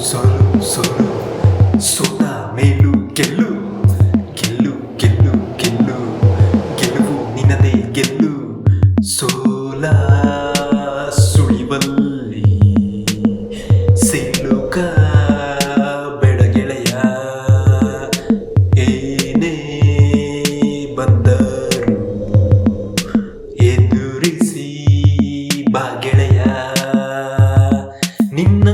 ಸೋಲು ಸೋಲು ಸೋತ ಮೇಲು ಗೆಲ್ಲು ಗೆಲ್ಲು ಗೆಲ್ಲು ಗೆಲ್ಲು ಗೆಲುವು ನಿನ್ನದೇ ಗೆಲ್ಲು ಸೋಲ ಸುಳಿವಲ್ಲಿ ಸಿಲುಕ ಬೇಡ ಗೆಳೆಯ ಏನೇ ಬಂದರು ಎದುರಿಸಿ ಬಾ ಗೆಳೆಯ ನಿನ್ನ